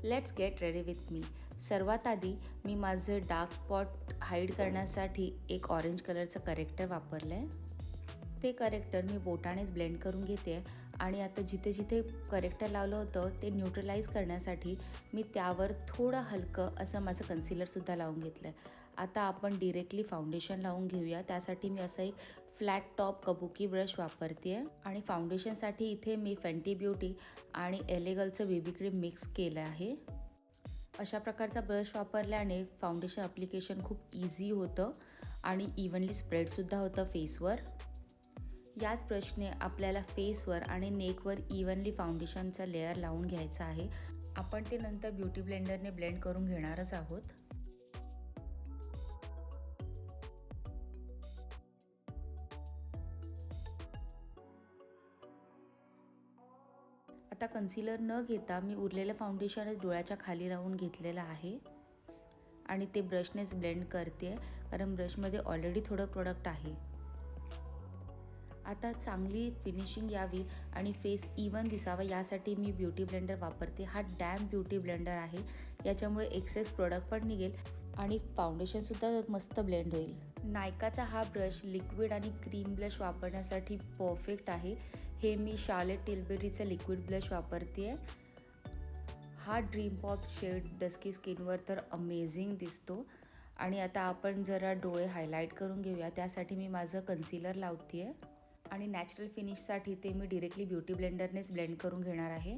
Let's get ready with me. सर्वात आधी मी माझं डार्क स्पॉट हाईड करण्यासाठी एक ऑरेंज कलरचं करेक्टर वापरलं आहे. ते करेक्टर मी बोटानेच ब्लेंड करून घेते आणि आता जिथे जिथे करेक्टर लावलं होतं ते न्यूट्रलाइज करण्यासाठी मी त्यावर थोडं हलकं असं माझं कन्सिलरसुद्धा लावून घेतलं आहे. आता आपण डिरेक्टली फाउंडेशन लावून घेऊया. त्यासाठी मी असं एक फ्लॅट टॉप कबुकी ब्रश वापरते आहे आणि फाउंडेशनसाठी इथे मी फेंटी ब्युटी आणि एलेगलचं बेबी क्रीम मिक्स केलं आहे. अशा प्रकारचा ब्रश वापरल्याने फाउंडेशन ॲप्लिकेशन खूप इझी होतं आणि इव्हनली स्प्रेडसुद्धा होतं फेसवर. याच ब्रशने आपल्याला फेसवर आणि नेकवर इव्हनली फाउंडेशनचा लेअर लावून घ्यायचा आहे. आपण ते नंतर ब्युटी ब्लेंडरने ब्लेंड करून घेणारच आहोत. आता कन्सिलर न घेता मी उरलेलं फाउंडेशनच डोळ्याच्या खाली लावून घेतलेलं आहे आणि ते ब्रशनेच ब्लेंड करते कारण ब्रशमध्ये ऑलरेडी थोडं प्रोडक्ट आहे. आता चांगली फिनिशिंग यावी आणि फेस इवन दिसावा यासाठी मी ब्युटी ब्लेंडर वापरते. हा डॅम ब्युटी ब्लेंडर आहे. याच्यामुळे एक्सेस प्रोडक्ट पण निघेल आणि फाउंडेशनसुद्धा मस्त ब्लेंड होईल. नायकाचा हा ब्रश लिक्विड आणि क्रीम ब्लश वापरण्यासाठी परफेक्ट आहे. हे मी शार्लेट टिलबेरीचं लिक्विड ब्लश वापरते आहे. हा ड्रीम पॉप शेड डस्की स्किनवर तर अमेझिंग दिसतो. आणि आता आपण जरा डोळे हायलाईट करून घेऊया. त्यासाठी मी माझं कन्सिलर लावते आहे आणि नॅचरल फिनिशसाठी ते मी डिरेक्टली ब्युटी ब्लेंडरनेच ब्लेंड करून घेणार आहे.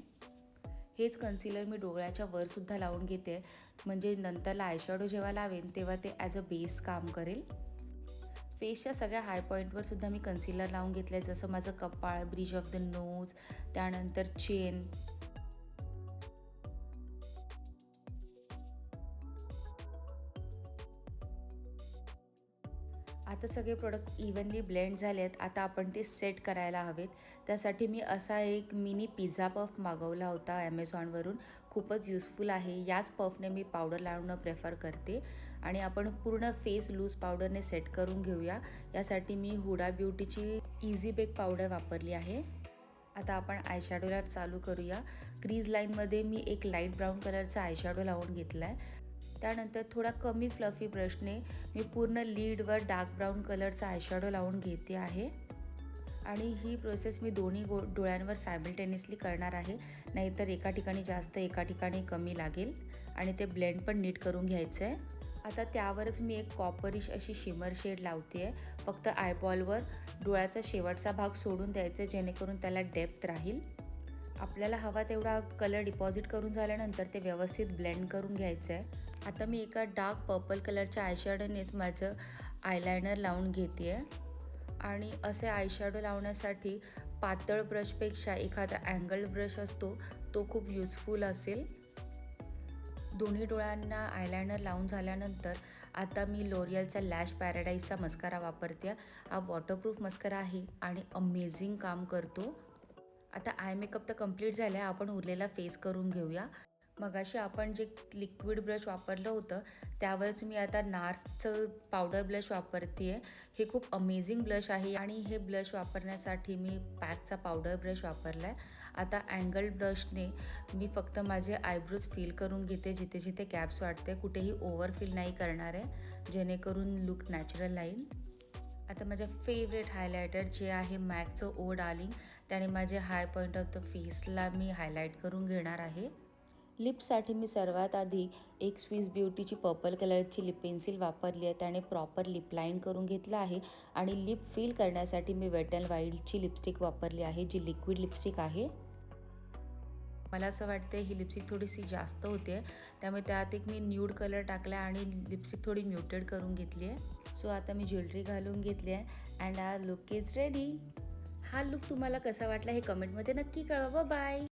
हेच कन्सिलर मी डोळ्याच्या वरसुद्धा लावून घेते म्हणजे नंतरला आयशॅडो जेव्हा लावेन तेव्हा ते ॲज अ बेस काम करेल. फेसच्या सगळ्या हाय पॉईंटवरसुद्धा मी कन्सिलर लावून घेतलं आहे, जसं माझं कपाळ, ब्रिज ऑफ द नोज, त्यानंतर चेन. आता सगळे प्रोडक्ट इव्हनली ब्लेंड झाले आहेत. आता आपण ते सेट करायला हवेत. त्यासाठी मी असा एक मिनी पिझ्झा पफ मागवला होता ॲमेझॉनवरून. खूपच युजफुल आहे. याच पफने मी पावडर लावणं प्रेफर करते आणि आपण पूर्ण फेस लूज पावडरने सेट करून घेऊया. यासाठी मी हुडा ब्युटीची इझी बेक पावडर वापरली आहे. आता आपण आयशॅडोला चालू करूया. क्रीज लाईनमध्ये मी एक लाईट ब्राऊन कलरचा आयशॅडो लावून घेतला आहे. त्यानंतर थोडा कमी फ्लफी ब्रशने मी पूर्ण लीडवर डार्क ब्राऊन कलरचा आयशॅडो लावून घेते आहे आणि ही प्रोसेस मी दोन्ही डोळ्यांवर सायमल्टेनियसली करणार आहे. नाहीतर एका ठिकाणी जास्त एका ठिकाणी कमी लागेल आणि ते ब्लेंड पण नीट करून घ्यायचं आहे. आता त्यावरच मी एक कॉपरिश अशी शिमर शेड लावते आहे. फक्त आयबॉलवर डोळ्याचा शेवटचा भाग सोडून द्यायचा जेणेकरून त्याला डेप्थ राहील. आपल्याला हवा तेवढा कलर डिपॉझिट करून झाल्यानंतर ते व्यवस्थित ब्लेंड करून घ्यायचं आहे. आता मी एका डार्क पर्पल कलरच्या आयशॅडोनेच माझं आयलायनर लावून घेते आहे आणि असे आयशॅडो लावण्यासाठी पातळ ब्रशपेक्षा एखादा अँगल ब्रश असतो तो खूप युजफुल असेल. दोन्ही डोळ्यांना आयलायनर लावून झाल्यानंतर आता मी लोरियलचा लॅश पॅराडाईजचा मस्कारा वापरते. हा वॉटरप्रूफ मस्कारा आहे आणि अमेझिंग काम करतो. आता आय मेकअप तर कंप्लीट झाला आहे. आपण उरलेला फेस करून घेऊया. मगाशी आपण जे लिक्विड ब्रश वापरलं होतं त्यावरच मी आता नार्सचं पावडर ब्लश वापरते आहे. हे खूप अमेझिंग ब्लश आहे आणि हे ब्लश वापरण्यासाठी मी पॅकचा पावडर ब्रश वापरला आहे. आता अँगल ब्रशने मी फक्त माझे आयब्रोज फिल करून घेते. जिथे जिथे गॅप्स वाटते कुठेही ओव्हर फिल नाही करणार आहे जेणेकरून लुक नॅचरल राहील. आता माझ्या फेवरेट हायलायटर जे आहे मॅकचं ओ डार्लिंग, त्याने माझे हाय पॉईंट ऑफ द फेसला मी हायलाईट करून घेणार आहे. लिप्ससाठी मी सर्वात आधी एक स्विस ब्युटीची पर्पल कलरची लिप पेन्सिल वापरली आहे. त्याने प्रॉपर लिप लाईन करून घेतलं आहे आणि लिप फिल करण्यासाठी मी वेट अँड वाईल्डची लिपस्टिक वापरली आहे जी लिक्विड लिपस्टिक आहे. मला असं वाटतं ही लिपस्टिक थोडीशी जास्त होते त्यामुळे त्यात एक मी न्यूड कलर टाकला आणि लिपस्टिक थोडी म्युटेड करून घेतली आहे. सो आता मी ज्वेलरी घालून घेतली आहे and our look is ready. हा लुक तुम्हाला कसा वाटला हे कमेंटमध्ये नक्की कळवा. बाय.